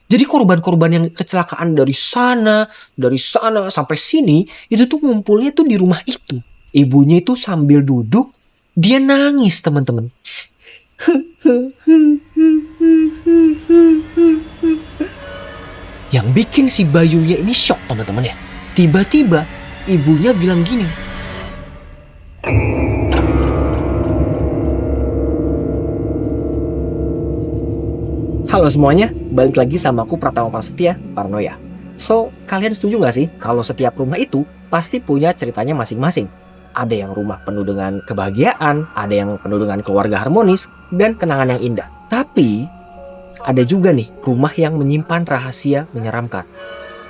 Jadi korban-korban yang kecelakaan dari sana sampai sini, itu tuh ngumpulnya tuh di rumah itu. Ibunya itu sambil duduk, dia nangis teman-teman. Yang bikin si Bayunya ini shock teman-teman ya. Tiba-tiba ibunya bilang gini. Halo semuanya, balik lagi sama aku Pratama Prasetya, Parnoya. So, kalian setuju gak sih kalau setiap rumah itu pasti punya ceritanya masing-masing? Ada yang rumah penuh dengan kebahagiaan, ada yang penuh dengan keluarga harmonis, dan kenangan yang indah. Tapi, ada juga nih rumah yang menyimpan rahasia menyeramkan.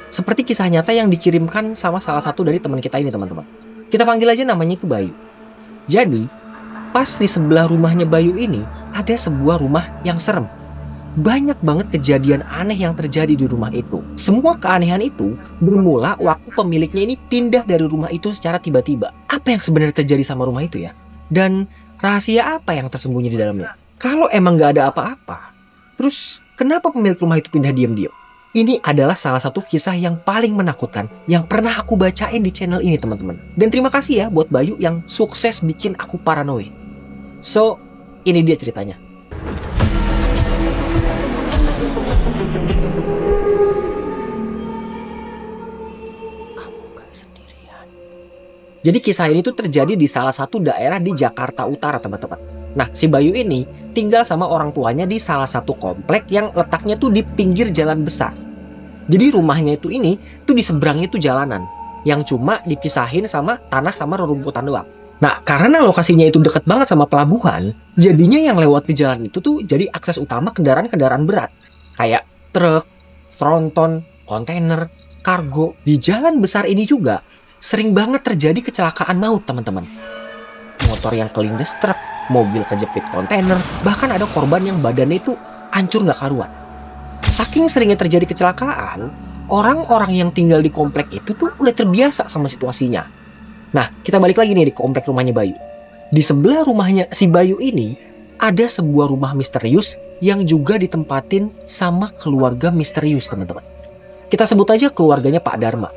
Seperti kisah nyata yang dikirimkan sama salah satu dari teman kita ini teman-teman. Kita panggil aja namanya itu Bayu. Jadi, pas di sebelah rumahnya Bayu ini, ada sebuah rumah yang serem. Banyak banget kejadian aneh yang terjadi di rumah itu. Semua keanehan itu bermula waktu pemiliknya ini pindah dari rumah itu secara tiba-tiba. Apa yang sebenarnya terjadi sama rumah itu ya? Dan rahasia apa yang tersembunyi di dalamnya? Kalau emang gak ada apa-apa, terus kenapa pemilik rumah itu pindah diam-diam? Ini adalah salah satu kisah yang paling menakutkan yang pernah aku bacain di channel ini teman-teman. Dan terima kasih ya buat Bayu yang sukses bikin aku paranoid. So, ini dia ceritanya. Jadi kisah ini tuh terjadi di salah satu daerah di Jakarta Utara teman-teman. Nah si Bayu ini tinggal sama orang tuanya di salah satu komplek yang letaknya tuh di pinggir jalan besar. Jadi rumahnya itu ini tuh di seberangnya tuh jalanan yang cuma dipisahin sama tanah sama rerumputan doang. Nah karena lokasinya itu deket banget sama pelabuhan, jadinya yang lewat di jalan itu tuh jadi akses utama kendaraan-kendaraan berat. Kayak truk, tronton, kontainer, kargo. Di jalan besar ini juga sering banget terjadi kecelakaan maut teman-teman. Motor yang kelindes truk, mobil kejepit kontainer, bahkan ada korban yang badannya itu hancur gak karuan. Saking seringnya terjadi kecelakaan, orang-orang yang tinggal di komplek itu tuh udah terbiasa sama situasinya. Nah, kita balik lagi nih di komplek rumahnya Bayu. Di sebelah rumahnya si Bayu ini, ada sebuah rumah misterius yang juga ditempatin sama keluarga misterius teman-teman. Kita sebut aja keluarganya Pak Dharma.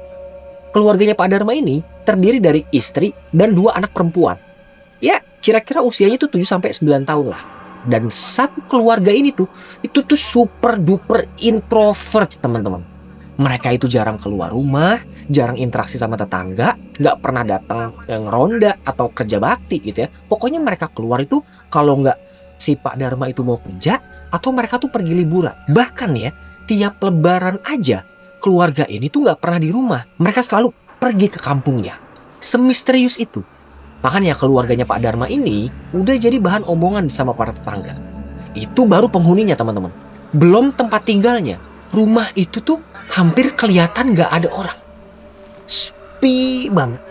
Keluarganya Pak Dharma ini terdiri dari istri dan 2 anak perempuan. Ya, kira-kira usianya tuh 7-9 tahun lah. Dan satu keluarga ini tuh, itu tuh super duper introvert teman-teman. Mereka itu jarang keluar rumah, jarang interaksi sama tetangga, nggak pernah datang ngeronda atau kerja bakti gitu ya. Pokoknya mereka keluar itu kalau nggak si Pak Dharma itu mau kerja, atau mereka tuh pergi liburan. Bahkan ya, tiap lebaran aja, keluarga ini tuh gak pernah di rumah. Mereka selalu pergi ke kampungnya. Semisterius itu. Makanya keluarganya Pak Dharma ini udah jadi bahan omongan sama para tetangga. Itu baru penghuninya teman-teman. Belum tempat tinggalnya. Rumah itu tuh hampir kelihatan gak ada orang. Sepi banget.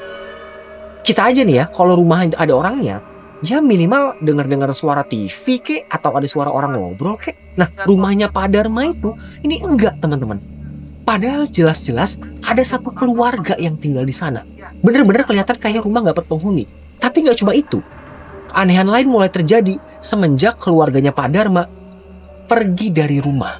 Kita aja nih ya, kalau rumah ada orangnya, ya minimal dengar-dengar suara TV kek, atau ada suara orang ngobrol kek. Nah rumahnya Pak Dharma itu, ini enggak teman-teman. Padahal jelas-jelas ada satu keluarga yang tinggal di sana. Bener-bener kelihatan kayak rumah gak berpenghuni. Tapi gak cuma itu. Keanehan lain mulai terjadi semenjak keluarganya Pak Dharma pergi dari rumah.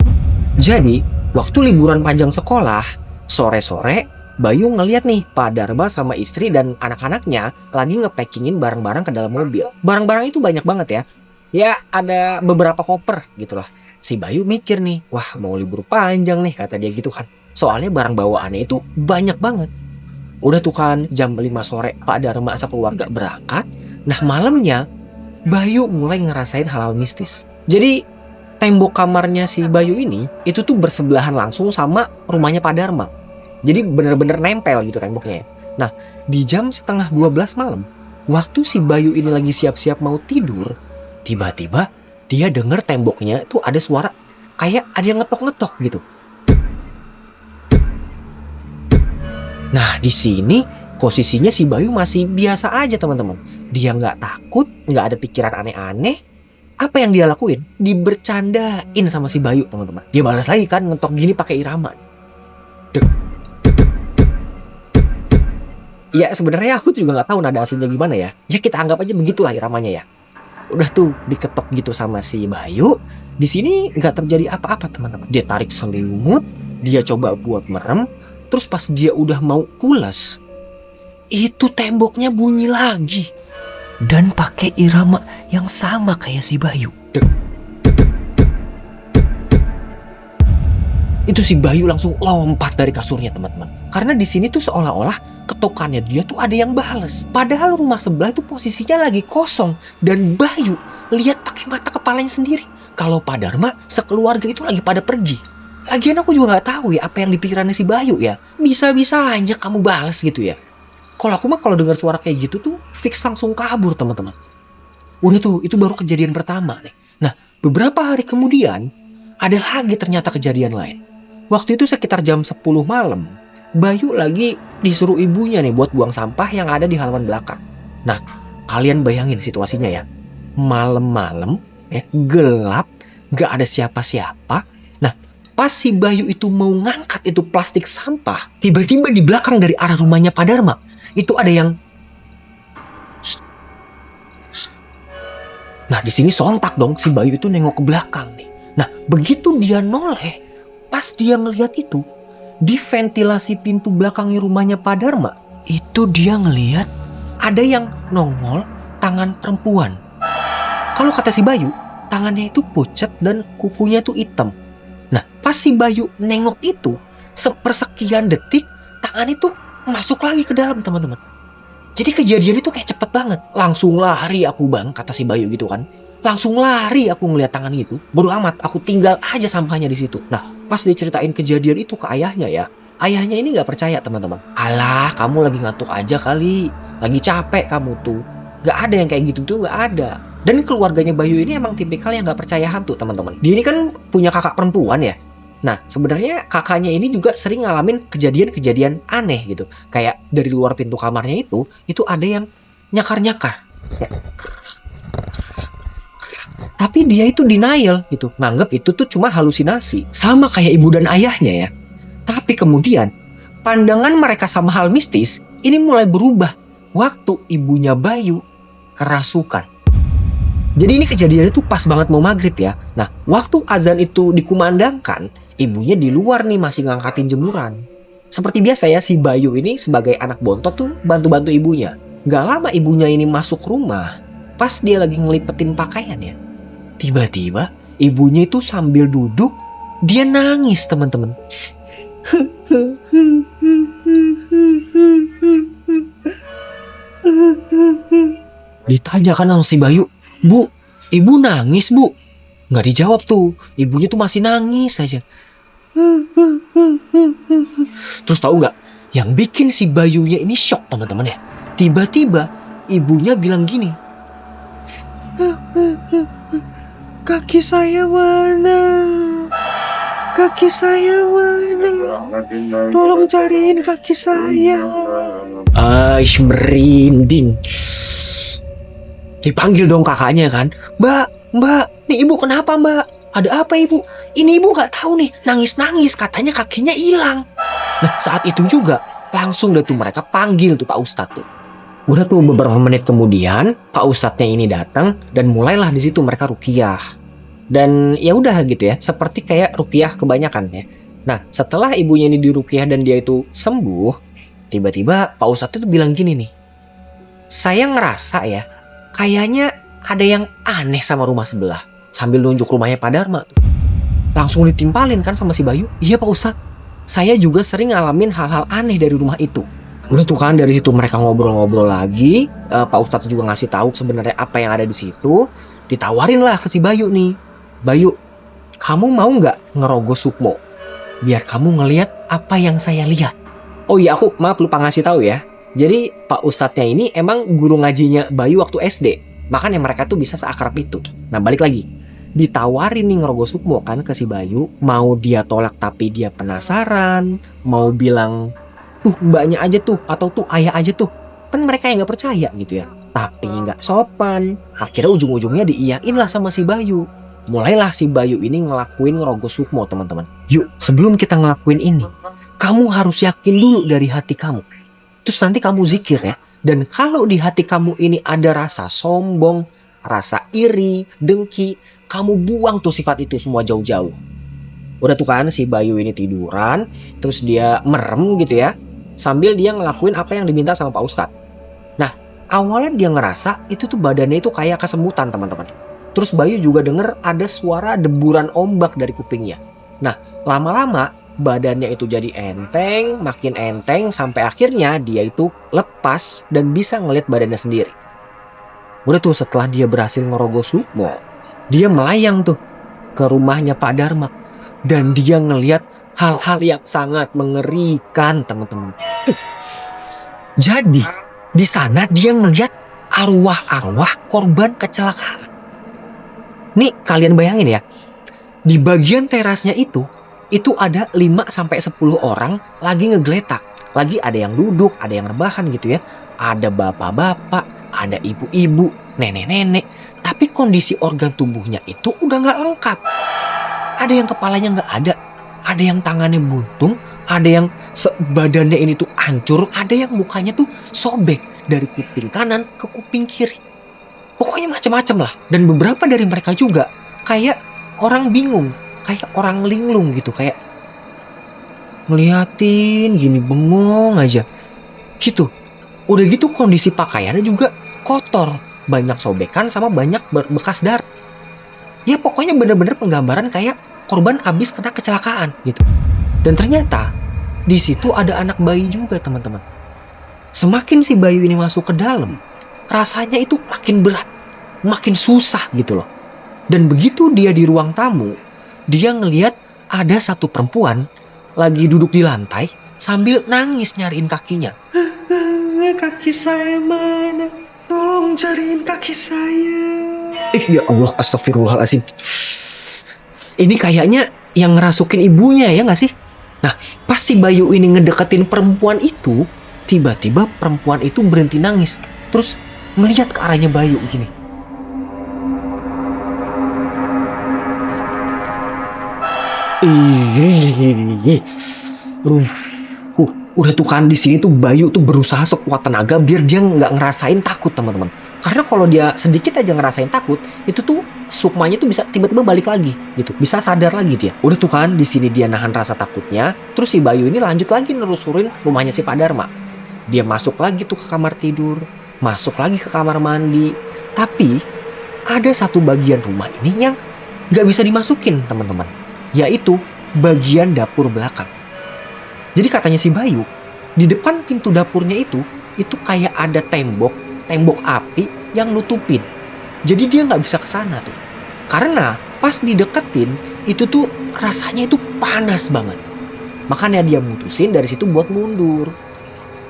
Jadi, waktu liburan panjang sekolah, sore-sore, Bayu ngeliat nih Pak Dharma sama istri dan anak-anaknya lagi ngepackingin barang-barang ke dalam mobil. Barang-barang itu banyak banget ya. Ya, ada beberapa koper gitu lah. Si Bayu mikir nih, wah mau libur panjang nih kata dia gitu kan. Soalnya barang bawaannya itu banyak banget. Udah tuh kan jam 5 sore Pak Dharma sekeluarga berangkat. Nah malamnya Bayu mulai ngerasain hal-hal mistis. Jadi tembok kamarnya si Bayu ini itu tuh bersebelahan langsung sama rumahnya Pak Dharma. Jadi bener-bener nempel gitu temboknya. Nah di jam setengah 12 malam, waktu si Bayu ini lagi siap-siap mau tidur, tiba-tiba dia denger temboknya tuh ada suara kayak ada yang ngetok-ngetok gitu. Nah di sini posisinya si Bayu masih biasa aja teman-teman. Dia nggak takut, nggak ada pikiran aneh-aneh. Apa yang dia lakuin? Dibercandain sama si Bayu teman-teman. Dia balas lagi kan ngetok gini pakai irama. Dek, dek, dek, dek, dek, dek. Ya sebenarnya aku juga nggak tahu nada aslinya gimana ya. Ya kita anggap aja begitulah iramanya ya. Udah tuh diketok gitu sama si Bayu. Di sini nggak terjadi apa-apa teman-teman. Dia tarik selimut, dia coba buat merem, terus pas dia udah mau pulas, itu temboknya bunyi lagi. Dan pakai irama yang sama kayak si Bayu. Dek, dek, dek, dek, dek, dek. Itu si Bayu langsung lompat dari kasurnya teman-teman. Karena di sini tuh seolah-olah ketokannya dia tuh ada yang bales. Padahal rumah sebelah itu posisinya lagi kosong. Dan Bayu lihat pakai mata kepalanya sendiri kalau Pak Dharma sekeluarga itu lagi pada pergi. Lagian aku juga nggak tahu ya apa yang dipikirannya si Bayu ya. Bisa-bisanya kamu balas gitu ya. Kalau aku mah kalau dengar suara kayak gitu tuh fix langsung kabur teman-teman. Udah tuh, itu baru kejadian pertama nih. Nah, beberapa hari kemudian ada lagi ternyata kejadian lain. Waktu itu sekitar jam 10 malam, Bayu lagi disuruh ibunya nih buat buang sampah yang ada di halaman belakang. Nah, kalian bayangin situasinya ya. Malam-malam, gelap, gak ada siapa-siapa. Nah, pas si Bayu itu mau ngangkat itu plastik sampah, tiba-tiba di belakang dari arah rumahnya Pak Dharma, itu ada yang... Nah, di sini sontak dong si Bayu itu nengok ke belakang nih. Nah, begitu dia noleh, pas dia ngelihat itu, di ventilasi pintu belakangnya rumahnya Pak Dharma, itu dia ngelihat ada yang nongol tangan perempuan. Kalau kata si Bayu, tangannya itu pucat dan kukunya itu hitam. Nah, pas si Bayu nengok itu, sepersekian detik, tangan itu masuk lagi ke dalam teman-teman. Jadi kejadian itu kayak cepet banget. Langsung lari aku bang, kata si Bayu gitu kan. Langsung lari aku ngeliat tangan itu. Bodo amat, aku tinggal aja sampahnya di situ. Nah, pas diceritain kejadian itu ke ayahnya ya, ayahnya ini nggak percaya teman-teman. Alah, kamu lagi ngantuk aja kali, lagi capek kamu tuh. Gak ada yang kayak gitu tuh, gak ada. Dan keluarganya Bayu ini emang tipikal yang gak percaya hantu teman-teman. Dia ini kan punya kakak perempuan ya. Nah sebenarnya kakaknya ini juga sering ngalamin kejadian-kejadian aneh gitu. Kayak dari luar pintu kamarnya itu ada yang nyakar-nyakar. Ya. Tapi dia itu denial gitu. Nganggep itu tuh cuma halusinasi. Sama kayak ibu dan ayahnya ya. Tapi kemudian pandangan mereka sama hal mistis ini mulai berubah waktu ibunya Bayu kerasukan. Jadi ini kejadiannya tuh pas banget mau maghrib ya. Nah, waktu azan itu dikumandangkan, ibunya di luar nih masih ngangkatin jemuran. Seperti biasa ya, si Bayu ini sebagai anak bontot tuh bantu-bantu ibunya. Gak lama ibunya ini masuk rumah, pas dia lagi ngelipetin pakaiannya. Tiba-tiba ibunya itu sambil duduk, dia nangis teman-teman. Ditanyakan sama si Bayu, "Bu, ibu nangis bu?" Nggak dijawab tuh, ibunya tuh masih nangis aja. Terus tahu nggak, yang bikin si Bayunya ini shock teman-teman ya. Tiba-tiba ibunya bilang gini, "Kaki saya mana? Kaki saya mana? Tolong cariin kaki saya." Merinding. Dipanggil dong kakaknya kan. Mbak, nih ibu kenapa mbak? Ada apa ibu? Ini ibu gak tahu nih, nangis-nangis katanya kakinya hilang. Nah saat itu juga langsung deh tuh mereka panggil tuh Pak Ustadz tuh. Udah tuh beberapa menit kemudian Pak Ustadznya ini datang dan mulailah di situ mereka ruqyah. Dan ya udah gitu ya, seperti kayak ruqyah kebanyakan ya. Nah setelah ibunya ini diruqyah dan dia itu sembuh, tiba-tiba Pak Ustadz itu bilang gini nih, "Saya ngerasa ya, kayaknya ada yang aneh sama rumah sebelah." Sambil nunjuk rumahnya Pak Dharma tuh. Langsung ditimpalin kan sama si Bayu. "Iya Pak Ustadz, saya juga sering ngalamin hal-hal aneh dari rumah itu." Udah tuh kan dari situ mereka ngobrol-ngobrol lagi. Pak Ustadz juga ngasih tahu sebenarnya apa yang ada di situ. Ditawarin lah ke si Bayu nih, "Bayu, kamu mau nggak ngerogoh sukmo? Biar kamu ngelihat apa yang saya lihat." Oh iya aku maaf lupa ngasih tahu ya. Jadi Pak Ustadznya ini emang guru ngajinya Bayu waktu SD. Makanya mereka tuh bisa seakrab itu. Nah balik lagi, ditawarin nih ngerogoh sukmo kan ke si Bayu. Mau dia tolak tapi dia penasaran. Mau bilang, "Tuh mbaknya aja tuh," atau "tuh ayah aja tuh." Kan mereka yang gak percaya gitu ya. Tapi gak sopan. Akhirnya ujung-ujungnya diiyain lah sama si Bayu. Mulailah si Bayu ini ngelakuin ngerogoh sukmo teman-teman. Yuk sebelum kita ngelakuin ini, kamu harus yakin dulu dari hati kamu. Terus nanti kamu zikir ya. Dan kalau di hati kamu ini ada rasa sombong, rasa iri, dengki, kamu buang tuh sifat itu semua jauh-jauh. Udah tuh kan si Bayu ini tiduran, terus dia merem gitu ya, sambil dia ngelakuin apa yang diminta sama Pak Ustadz. Nah, awalnya dia ngerasa itu tuh badannya itu kayak kesemutan teman-teman. Terus Bayu juga denger ada suara deburan ombak dari kupingnya. Nah, lama-lama badannya itu jadi enteng, makin enteng, sampai akhirnya dia itu lepas dan bisa ngeliat badannya sendiri. Udah tuh setelah dia berhasil ngerogoh sukmo, dia melayang tuh ke rumahnya Pak Dharma. Dan dia ngeliat hal-hal yang sangat mengerikan teman-teman. Jadi di sana dia ngeliat arwah-arwah korban kecelakaan. Nih kalian bayangin ya, di bagian terasnya itu ada 5-10 orang lagi ngegeletak. Lagi ada yang duduk, ada yang rebahan gitu ya. Ada bapak-bapak, ada ibu-ibu, nenek-nenek. Tapi kondisi organ tubuhnya itu udah gak lengkap. Ada yang kepalanya gak ada yang tangannya buntung, ada yang badannya ini tuh hancur, ada yang mukanya tuh sobek dari kuping kanan ke kuping kiri. Pokoknya macam-macam lah. Dan beberapa dari mereka juga kayak orang bingung, kayak orang linglung gitu, kayak ngeliatin gini bengong aja gitu. Udah gitu kondisi pakaiannya juga kotor, banyak sobekan sama banyak bekas darah. Ya pokoknya bener-bener penggambaran kayak korban abis kena kecelakaan gitu. Dan ternyata di situ ada anak bayi juga teman-teman. Semakin si Bayu ini masuk ke dalam, rasanya itu makin berat, makin susah gitu loh. Dan begitu dia di ruang tamu, dia ngelihat ada satu perempuan lagi duduk di lantai sambil nangis nyariin kakinya. Kaki saya mana? Tolong cariin kaki saya. Ya Allah, astagfirullahaladzim. Ini kayaknya yang ngerasukin ibunya ya gak sih? Nah, pas si Bayu ini ngedeketin perempuan itu, tiba-tiba perempuan itu berhenti nangis. Terus melihat ke arahnya Bayu gini. Udah tuh kan di sini tuh Bayu tuh berusaha sekuat tenaga biar dia nggak ngerasain takut teman-teman. Karena kalau dia sedikit aja ngerasain takut, itu tuh sukmanya tuh bisa tiba-tiba balik lagi gitu, bisa sadar lagi dia. Udah tuh kan di sini dia nahan rasa takutnya, terus si Bayu ini lanjut lagi nerusurin rumahnya si Pak Dharma. Dia masuk lagi tuh ke kamar tidur, masuk lagi ke kamar mandi. Tapi ada satu bagian rumah ini yang nggak bisa dimasukin teman-teman, yaitu bagian dapur belakang. Jadi katanya si Bayu, di depan pintu dapurnya itu kayak ada tembok api yang nutupin. Jadi dia nggak bisa ke sana tuh. Karena pas dideketin itu tuh rasanya itu panas banget. Makanya dia mutusin dari situ buat mundur.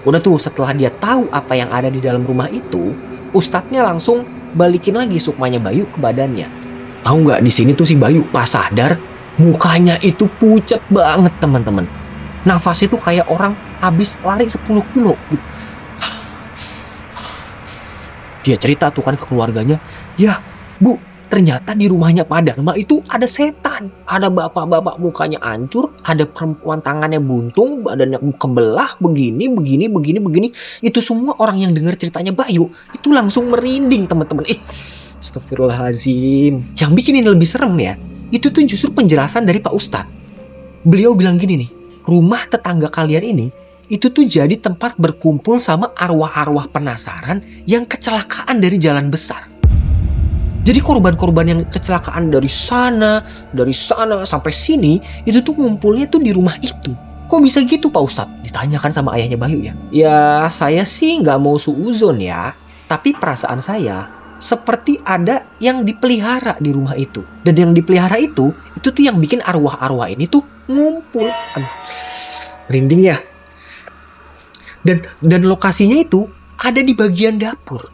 Udah tuh setelah dia tahu apa yang ada di dalam rumah itu, ustadznya langsung balikin lagi sukmanya Bayu ke badannya. Tahu nggak di sini tuh si Bayu pas sadar mukanya itu pucat banget teman-teman. Nafasnya tuh kayak orang habis lari 10 kilo gitu. Dia cerita tuh kan ke keluarganya, ya Bu, ternyata di rumahnya Pak Dharma itu ada setan. Ada bapak-bapak mukanya hancur, ada perempuan tangannya buntung, badannya kebelah, begini. Itu semua orang yang dengar ceritanya Bayu, itu langsung merinding teman-teman. Astagfirullahaladzim. Yang bikin ini lebih serem ya, itu tuh justru penjelasan dari Pak Ustadz. Beliau bilang gini nih, rumah tetangga kalian ini itu tuh jadi tempat berkumpul sama arwah-arwah penasaran yang kecelakaan dari jalan besar. Jadi korban-korban yang kecelakaan dari sana sampai sini itu tuh ngumpulnya tuh di rumah itu. Kok bisa gitu Pak Ustadz? Ditanyakan sama ayahnya Bayu ya. Ya saya sih nggak mau suuzon ya, tapi perasaan saya seperti ada yang dipelihara di rumah itu. Dan yang dipelihara itu tuh yang bikin arwah-arwah ini tuh ngumpul. Aduh, merinding ya. Dan lokasinya itu ada di bagian dapur.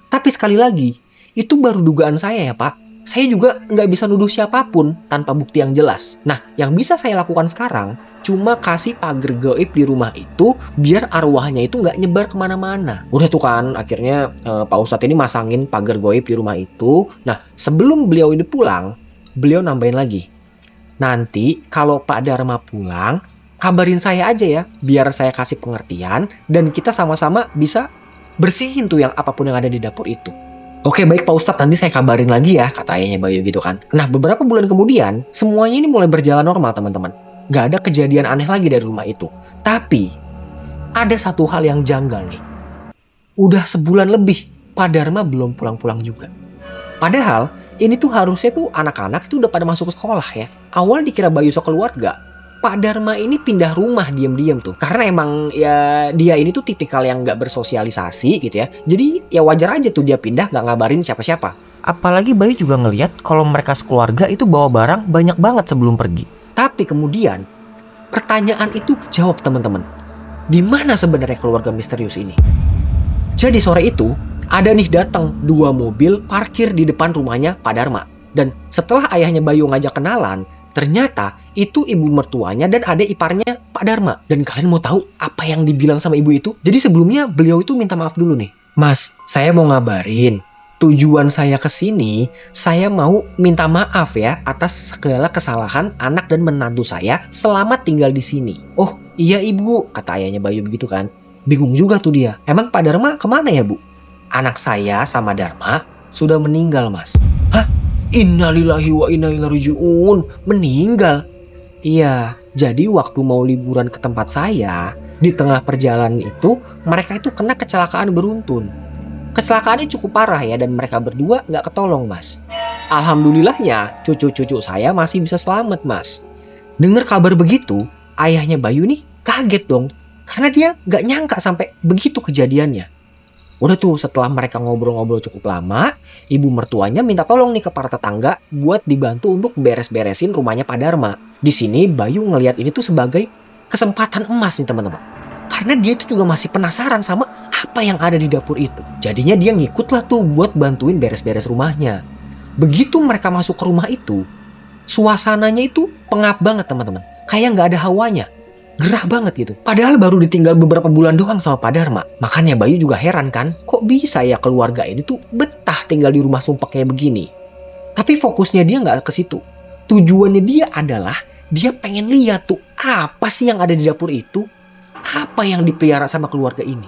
Tapi sekali lagi, itu baru dugaan saya ya Pak. Saya juga nggak bisa nuduh siapapun tanpa bukti yang jelas. Nah, yang bisa saya lakukan sekarang cuma kasih pagar gaib di rumah itu biar arwahnya itu nggak nyebar kemana-mana. Udah tuh kan, akhirnya Pak Ustadz ini masangin pagar gaib di rumah itu. Nah, sebelum beliau ini pulang, beliau nambahin lagi. Nanti kalau Pak Dharma pulang, kabarin saya aja ya, biar saya kasih pengertian dan kita sama-sama bisa bersihin tuh yang apapun yang ada di dapur itu. Oke baik Pak Ustadz, nanti saya kabarin lagi ya, kata ayahnya Bayu gitu kan. Nah beberapa bulan kemudian, semuanya ini mulai berjalan normal teman-teman. Gak ada kejadian aneh lagi dari rumah itu. Tapi, ada satu hal yang janggal nih. Udah sebulan lebih, Pak Dharma belum pulang-pulang juga. Padahal, ini tuh harusnya tuh anak-anak itu udah pada masuk ke sekolah ya. Awal dikira Bayu sekeluarga, Pak Dharma ini pindah rumah diam-diam tuh. Karena emang ya dia ini tuh tipikal yang gak bersosialisasi gitu ya. Jadi ya wajar aja tuh dia pindah gak ngabarin siapa-siapa. Apalagi Bayu juga ngeliat kalau mereka sekeluarga itu bawa barang banyak banget sebelum pergi. Tapi kemudian pertanyaan itu kejawab teman-teman. Di mana sebenarnya keluarga misterius ini? Jadi sore itu ada nih datang 2 mobil parkir di depan rumahnya Pak Dharma. Dan setelah ayahnya Bayu ngajak kenalan, ternyata itu ibu mertuanya dan adik iparnya Pak Dharma. Dan kalian mau tahu apa yang dibilang sama ibu itu? Jadi sebelumnya beliau itu minta maaf dulu nih. Mas, saya mau ngabarin. Tujuan saya ke sini, saya mau minta maaf ya atas segala kesalahan anak dan menantu saya selama tinggal di sini. Oh iya ibu, kata ayahnya Bayu begitu kan. Bingung juga tuh dia. Emang Pak Dharma kemana ya bu? Anak saya sama Dharma sudah meninggal mas. Hah? Innalillahi wa inna ilaihi raji'un. Meninggal? Iya, jadi waktu mau liburan ke tempat saya, di tengah perjalanan itu, mereka itu kena kecelakaan beruntun. Kecelakaannya cukup parah ya, dan mereka berdua gak ketolong mas. Alhamdulillahnya, cucu-cucu saya masih bisa selamat mas. Dengar kabar begitu, ayahnya Bayu nih kaget dong. Karena dia gak nyangka sampai begitu kejadiannya. Udah tuh setelah mereka ngobrol-ngobrol cukup lama, ibu mertuanya minta tolong nih ke para tetangga buat dibantu untuk beres-beresin rumahnya Pak Dharma. Di sini Bayu ngelihat ini tuh sebagai kesempatan emas nih teman-teman. Karena dia itu juga masih penasaran sama apa yang ada di dapur itu. Jadinya dia ngikut lah tuh buat bantuin beres-beres rumahnya. Begitu mereka masuk ke rumah itu, suasananya itu pengap banget teman-teman. Kayak nggak ada hawanya. Gerah banget gitu. Padahal baru ditinggal beberapa bulan doang sama Pak Dharma. Makanya Bayu juga heran kan, kok bisa ya keluarga ini tuh betah tinggal di rumah sumpah kayak begini. Tapi fokusnya dia nggak ke situ. Tujuannya dia adalah dia pengen lihat tuh apa sih yang ada di dapur itu, apa yang dipelihara sama keluarga ini.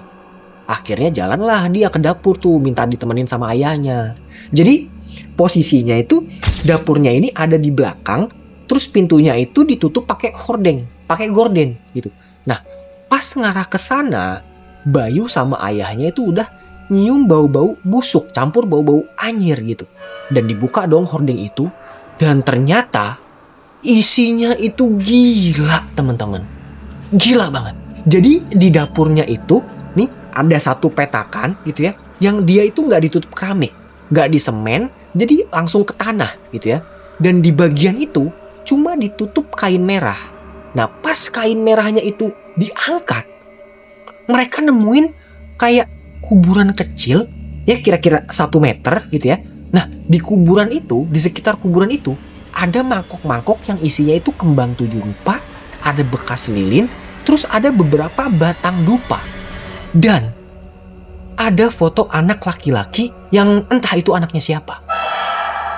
Akhirnya jalanlah dia ke dapur tuh minta ditemenin sama ayahnya. Jadi posisinya itu dapurnya ini ada di belakang, terus pintunya itu ditutup pakai gorden gitu. Nah, pas ngarah ke sana, Bayu sama ayahnya itu udah nyium bau-bau busuk campur bau-bau anyir gitu. Dan dibuka dong hordeng itu, dan ternyata isinya itu gila teman-teman. Gila banget. Jadi di dapurnya itu nih ada satu petakan gitu ya, yang dia itu nggak ditutup keramik, nggak disemen, jadi langsung ke tanah gitu ya. Dan di bagian itu cuma ditutup kain merah. Nah pas kain merahnya itu diangkat, mereka nemuin kayak kuburan kecil ya kira-kira 1 meter gitu ya. Nah di kuburan itu, di sekitar kuburan itu ada mangkok-mangkok yang isinya itu kembang 7 rupa, ada bekas lilin, terus ada beberapa batang dupa. Dan ada foto anak laki-laki yang entah itu anaknya siapa.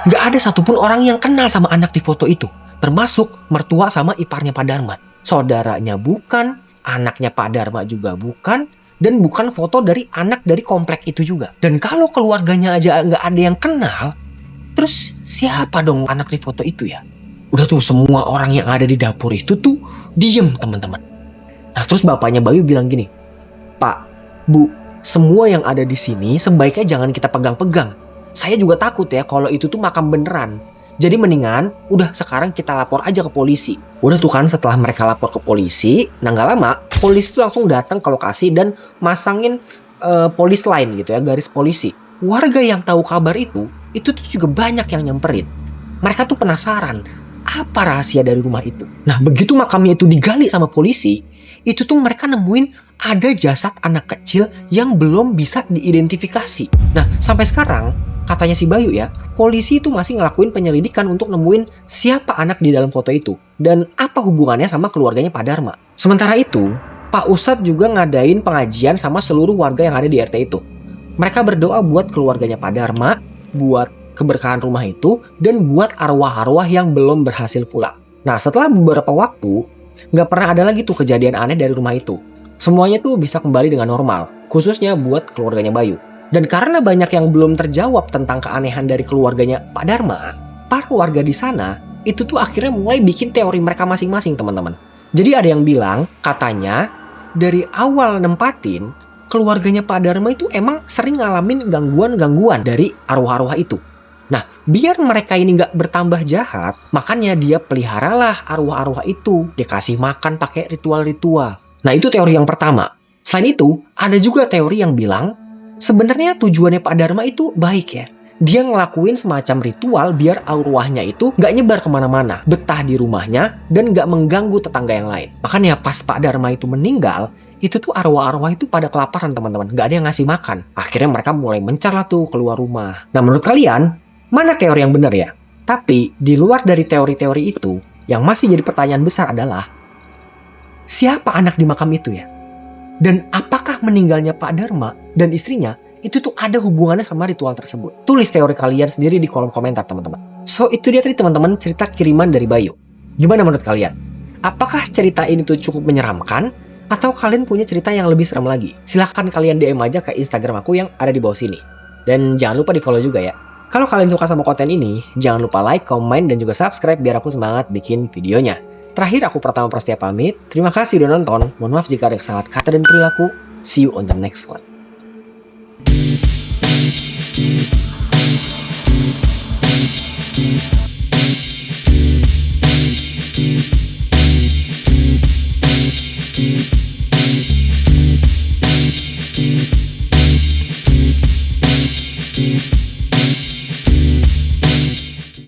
Gak ada satupun orang yang kenal sama anak di foto itu. Termasuk mertua sama iparnya Pak Dharma. Saudaranya bukan, anaknya Pak Dharma juga bukan, dan bukan foto dari anak dari komplek itu juga. Dan kalau keluarganya aja nggak ada yang kenal, terus siapa dong anak di foto itu ya? Udah tuh semua orang yang ada di dapur itu tuh diem teman-teman. Nah terus bapaknya Bayu bilang gini, Pak, Bu, semua yang ada di sini sebaiknya jangan kita pegang-pegang. Saya juga takut ya kalau itu tuh makam beneran. Jadi mendingan udah sekarang kita lapor aja ke polisi. Udah tuh kan setelah mereka lapor ke polisi, nah gak lama polisi tuh langsung datang ke lokasi dan masangin polis line gitu ya, garis polisi. Warga yang tahu kabar itu tuh juga banyak yang nyamperin. Mereka tuh penasaran apa rahasia dari rumah itu. Nah begitu makamnya itu digali sama polisi, itu tuh mereka nemuin ada jasad anak kecil yang belum bisa diidentifikasi. Nah sampai sekarang katanya si Bayu ya, polisi itu masih ngelakuin penyelidikan untuk nemuin siapa anak di dalam foto itu dan apa hubungannya sama keluarganya Pak Dharma. Sementara itu, Pak Ustadz juga ngadain pengajian sama seluruh warga yang ada di RT itu. Mereka berdoa buat keluarganya Pak Dharma, buat keberkahan rumah itu, dan buat arwah-arwah yang belum berhasil pulang. Nah setelah beberapa waktu, gak pernah ada lagi tuh kejadian aneh dari rumah itu. Semuanya tuh bisa kembali dengan normal, khususnya buat keluarganya Bayu. Dan karena banyak yang belum terjawab tentang keanehan dari keluarganya Pak Dharma, para warga di sana itu tuh akhirnya mulai bikin teori mereka masing-masing, teman-teman. Jadi ada yang bilang katanya dari awal nempatin keluarganya Pak Dharma itu emang sering ngalamin gangguan-gangguan dari arwah-arwah itu. Nah, biar mereka ini nggak bertambah jahat, makanya dia peliharalah arwah-arwah itu, dikasih makan pakai ritual-ritual. Nah, itu teori yang pertama. Selain itu, ada juga teori yang bilang sebenarnya tujuannya Pak Dharma itu baik ya. Dia ngelakuin semacam ritual biar arwahnya itu nggak nyebar kemana-mana, betah di rumahnya, dan nggak mengganggu tetangga yang lain. Makanya pas Pak Dharma itu meninggal, itu tuh arwah-arwah itu pada kelaparan, teman-teman. Nggak ada yang ngasih makan. Akhirnya mereka mulai mencar lah tuh keluar rumah. Nah, menurut kalian, mana teori yang benar ya? Tapi di luar dari teori-teori itu, yang masih jadi pertanyaan besar adalah siapa anak di makam itu ya? Dan apakah meninggalnya Pak Dharma dan istrinya itu tuh ada hubungannya sama ritual tersebut? Tulis teori kalian sendiri di kolom komentar, teman-teman. So, itu dia tadi teman-teman cerita kiriman dari Bayu. Gimana menurut kalian? Apakah cerita ini tuh cukup menyeramkan? Atau kalian punya cerita yang lebih serem lagi? Silahkan kalian DM aja ke Instagram aku yang ada di bawah sini. Dan jangan lupa di follow juga ya. Kalau kalian suka sama konten ini, jangan lupa like, comment, dan juga subscribe biar aku semangat bikin videonya. Terakhir, aku Pratama Prasetya pamit. Terima kasih udah nonton. Mohon maaf jika ada kesalahan kata dan perilaku. See you on the next one. Thank you.